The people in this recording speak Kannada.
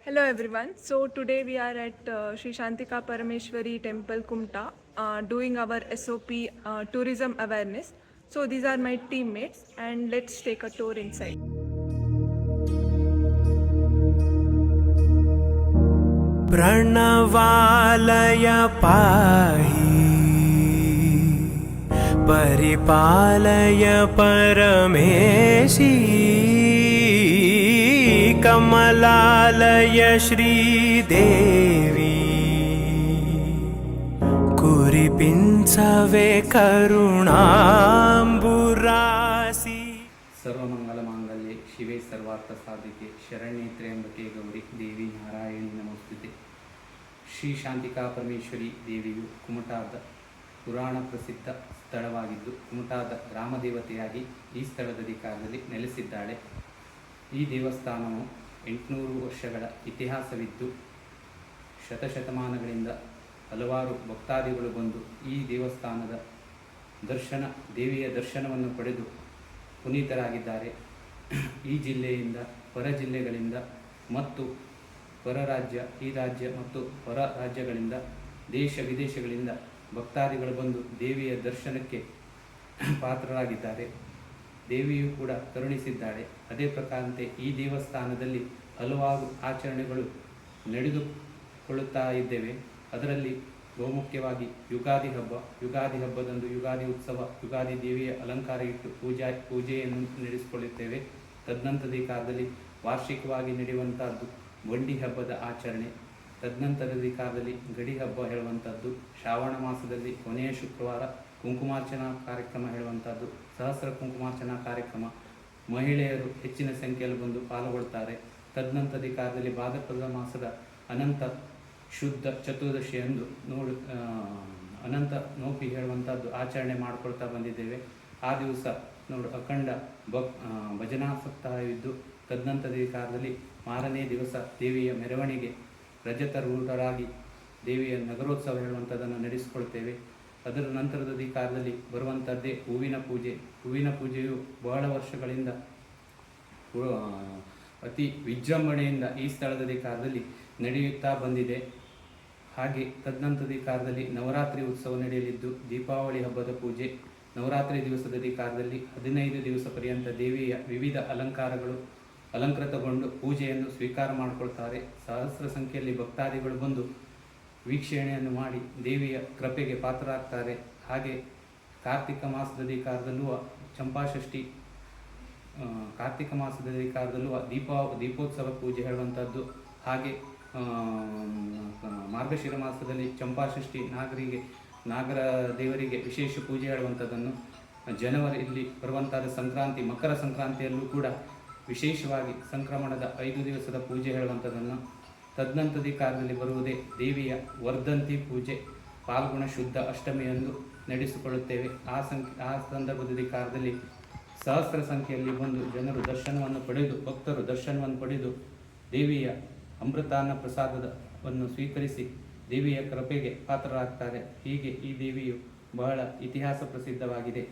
Hello everyone. So today we are at Sri Shantika Parameshwari Temple Kumta doing our SOP tourism awareness. So these are my teammates and let's take a tour inside. प्रणवालय पाहि परिपालय परमेशी कमलालय श्रीदेवी कुरिपिंचवे करुणांबुरासी सर्वमंगलमांगल्ये शिवे सर्वार्थसाधिके शरण्ये त्र्यंबके गौरी देवी नारायणी नमोस्तुते. ಶ್ರೀ ಶಾಂತಿಕಾ ಪರಮೇಶ್ವರಿ ದೇವಿಯು ಕುಮಟಾದ ಪುರಾಣ ಪ್ರಸಿದ್ಧ ಸ್ಥಳವಾಗಿದ್ದು ಕುಮಟಾದ ಗ್ರಾಮದೇವತೆಯಾಗಿ ಈ ಸ್ಥಳದ ಅಧಿಕಾರದಲ್ಲಿ ನೆಲೆಸಿದ್ದಾಳೆ. ಈ ದೇವಸ್ಥಾನವು 800 ವರ್ಷಗಳ ಇತಿಹಾಸವಿದ್ದು ಶತಶತಮಾನಗಳಿಂದ ಹಲವಾರು ಭಕ್ತಾದಿಗಳು ಬಂದು ಈ ದೇವಸ್ಥಾನದ ದೇವಿಯ ದರ್ಶನವನ್ನು ಪಡೆದು ಪುನೀತರಾಗಿದ್ದಾರೆ. ಈ ಜಿಲ್ಲೆಯಿಂದ ಹೊರ ಜಿಲ್ಲೆಗಳಿಂದ ಮತ್ತು ಹೊರ ರಾಜ್ಯ, ಈ ರಾಜ್ಯ ಮತ್ತು ಹೊರ ರಾಜ್ಯಗಳಿಂದ ದೇಶ ವಿದೇಶಗಳಿಂದ ಭಕ್ತಾದಿಗಳು ಬಂದು ದೇವಿಯ ದರ್ಶನಕ್ಕೆ ಪಾತ್ರರಾಗಿದ್ದಾರೆ. ದೇವಿಯು ಕೂಡ ಕರುಣಿಸಿದ್ದಾಳೆ. ಅದೇ ಪ್ರಕಾರಂತೆ ಈ ದೇವಸ್ಥಾನದಲ್ಲಿ ಹಲವಾರು ಆಚರಣೆಗಳು ನಡೆದುಕೊಳ್ಳುತ್ತಾ ಇದ್ದೇವೆ. ಅದರಲ್ಲಿ ಬಹುಮುಖ್ಯವಾಗಿ ಯುಗಾದಿ ಹಬ್ಬದಂದು ಯುಗಾದಿ ಉತ್ಸವ, ಯುಗಾದಿ ದೇವಿಯ ಅಲಂಕಾರ ಇಟ್ಟು ಪೂಜೆಯನ್ನು ನಡೆಸಿಕೊಳ್ಳುತ್ತೇವೆ. ತದನಂತರದ ಕಾಲದಲ್ಲಿ ವಾರ್ಷಿಕವಾಗಿ ನಡೆಯುವಂಥದ್ದು ಬಂಡಿ ಹಬ್ಬದ ಆಚರಣೆ. ತದನಂತರದ ಕಾಲದಲ್ಲಿ ಗಡಿ ಹಬ್ಬ ಹೇಳುವಂಥದ್ದು, ಶ್ರಾವಣ ಮಾಸದಲ್ಲಿ ಕೊನೆಯ ಶುಕ್ರವಾರ ಕುಂಕುಮಾರ್ಚನಾ ಕಾರ್ಯಕ್ರಮ ಹೇಳುವಂಥದ್ದು, ಸಹಸ್ರ ಕುಂಕುಮಾರ್ಚನಾ ಕಾರ್ಯಕ್ರಮ, ಮಹಿಳೆಯರು ಹೆಚ್ಚಿನ ಸಂಖ್ಯೆಯಲ್ಲಿ ಬಂದು ಪಾಲ್ಗೊಳ್ತಾರೆ. ತದನಂತರದ ಕಾಲದಲ್ಲಿ ಭಾದ್ರಪದ ಮಾಸದ ಅನಂತ ಶುದ್ಧ ಚತುರ್ದಶಿಯಂದು ಅನಂತ ನೋಪಿ ಹೇಳುವಂಥದ್ದು ಆಚರಣೆ ಮಾಡಿಕೊಳ್ತಾ ಬಂದಿದ್ದೇವೆ. ಆ ದಿವಸ ಅಖಂಡ ಭಜನಾ ಸಪ್ತಾಹವಿದ್ದು ತದನಂತರದ ಕಾಲದಲ್ಲಿ ಮಾರನೇ ದಿವಸ ದೇವಿಯ ಮೆರವಣಿಗೆ ರಜತರೂಢರಾಗಿ ದೇವಿಯ ನಗರೋತ್ಸವ ಹೇಳುವಂಥದ್ದನ್ನು ನಡೆಸಿಕೊಳ್ತೇವೆ. ಅದರ ನಂತರದ ಕಾಲದಲ್ಲಿ ಬರುವಂಥದ್ದೇ ಹೂವಿನ ಪೂಜೆ. ಹೂವಿನ ಪೂಜೆಯು ಬಹಳ ವರ್ಷಗಳಿಂದ ಅತಿ ವಿಜೃಂಭಣೆಯಿಂದ ಈ ಸ್ಥಳದ ಕಾಲದಲ್ಲಿ ನಡೆಯುತ್ತಾ ಬಂದಿದೆ. ಹಾಗೆ ತದನಂತರದ ಕಾಲದಲ್ಲಿ ನವರಾತ್ರಿ ಉತ್ಸವ ನಡೆಯಲಿದ್ದು ದೀಪಾವಳಿ ಹಬ್ಬದ ಪೂಜೆ ನವರಾತ್ರಿ ದಿವಸದ ಕಾಲದಲ್ಲಿ 15 ದಿವಸ ಪರ್ಯಂತ ದೇವಿಯ ವಿವಿಧ ಅಲಂಕೃತಗೊಂಡು ಪೂಜೆಯನ್ನು ಸ್ವೀಕಾರ ಮಾಡಿಕೊಳ್ತಾರೆ. ಸಹಸ್ರ ಸಂಖ್ಯೆಯಲ್ಲಿ ಭಕ್ತಾದಿಗಳು ಬಂದು ವೀಕ್ಷಣೆಯನ್ನು ಮಾಡಿ ದೇವಿಯ ಕೃಪೆಗೆ ಪಾತ್ರರಾಗ್ತಾರೆ. ಹಾಗೆ ಕಾರ್ತಿಕ ಮಾಸದ ಕಾಲದಲ್ಲೂ ಚಂಪಾಷಷ್ಠಿ, ಕಾರ್ತಿಕ ಮಾಸದ ಕಾಲದಲ್ಲೂ ದೀಪೋತ್ಸವ ಪೂಜೆ ಹೇಳುವಂಥದ್ದು, ಹಾಗೆ ಮಾರ್ಗಶಿರ ಮಾಸದಲ್ಲಿ ಚಂಪಾಷಷ್ಠಿ ನಾಗರ ದೇವರಿಗೆ ವಿಶೇಷ ಪೂಜೆ ಹೇಳುವಂಥದ್ದನ್ನು, ಜನವರಿಯಲ್ಲಿ ಬರುವಂಥದ್ದು ಸಂಕ್ರಾಂತಿ, ಮಕರ ಸಂಕ್ರಾಂತಿಯಲ್ಲೂ ಕೂಡ ವಿಶೇಷವಾಗಿ ಸಂಕ್ರಮಣದ 5 ದಿವಸದ ಪೂಜೆ ಹೇಳುವಂಥದ್ದನ್ನು, ತದನಂತರದ ಕಾಲದಲ್ಲಿ ಬರುವುದೇ ದೇವಿಯ ವರ್ಧಂತಿ ಪೂಜೆ ಪಾಲ್ಗುಣ ಶುದ್ಧ ಅಷ್ಟಮಿಯಂದು ನಡೆಸಿಕೊಳ್ಳುತ್ತೇವೆ. ಆ ಸಂದರ್ಭದ ಕಾಲದಲ್ಲಿ ಸಹಸ್ರ ಸಂಖ್ಯೆಯಲ್ಲಿ ಬಂದು ಭಕ್ತರು ದರ್ಶನವನ್ನು ಪಡೆದು ದೇವಿಯ ಅಮೃತಾನ್ನ ಪ್ರಸಾದವನ್ನು ಸ್ವೀಕರಿಸಿ ದೇವಿಯ ಕೃಪೆಗೆ ಪಾತ್ರರಾಗ್ತಾರೆ. ಹೀಗೆ ಈ ದೇವಿಯು ಬಹಳ ಇತಿಹಾಸ ಪ್ರಸಿದ್ಧವಾಗಿದೆ.